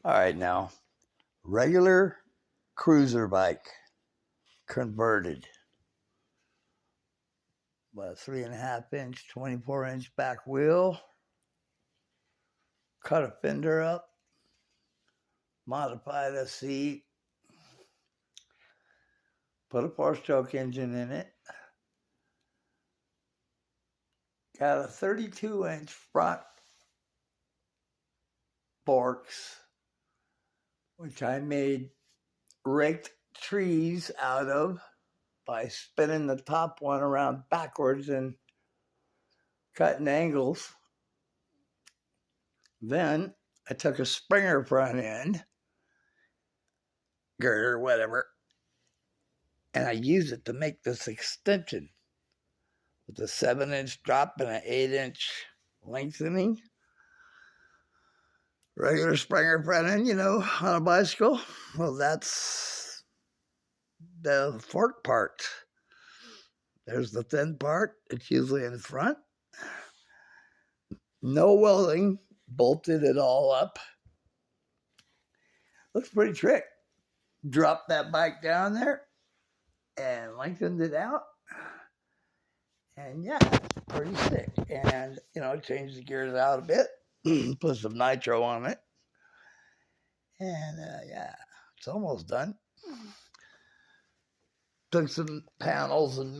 All right, now, regular cruiser bike converted. About a 3.5-inch, 24-inch back wheel. Cut a fender up. Modified a seat. Put a 4-stroke engine in it. Got a 32-inch front forks, which I made raked trees out of by spinning the top one around backwards and cutting angles. Then I took a Springer front end, girder, whatever, and I used it to make this extension with a 7-inch drop and an 8-inch lengthening. Regular Springer front end, on a bicycle. Well, that's the fork part. There's the thin part. It's usually in front. No welding. Bolted it all up. Looks pretty trick. Dropped that bike down there and lengthened it out. And yeah, it's pretty sick. And, changed the gears out a bit. Put some nitro on it. And yeah, it's almost done. Took some panels and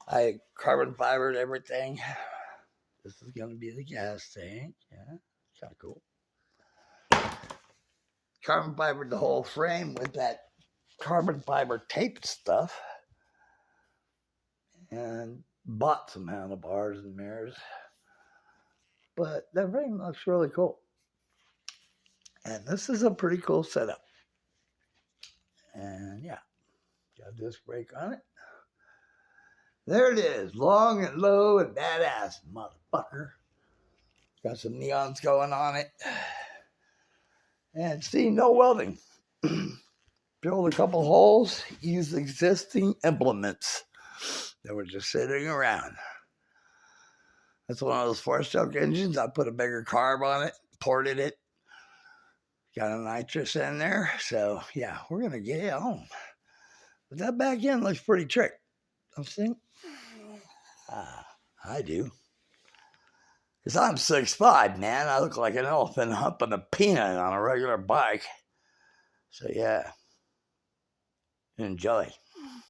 I carbon fibered everything. This is going to be the gas tank. Yeah, it's kind of cool. Carbon fibered the whole frame with that carbon fiber tape stuff. And bought some handlebars and mirrors. But that frame looks really cool. And this is a pretty cool setup. And yeah, got a disc brake on it. There it is, long and low and badass, motherfucker. Got some neons going on it. And see, no welding. Drilled a couple holes, used existing implements that were just sitting around. That's one of those 4-stroke engines. I put a bigger carb on it, ported it. Got a nitrous in there. So yeah, we're going to get it home. But that back end looks pretty trick. I'm saying, I do. Because I'm 6'5", man. I look like an elephant humping a peanut on a regular bike. So yeah, enjoy.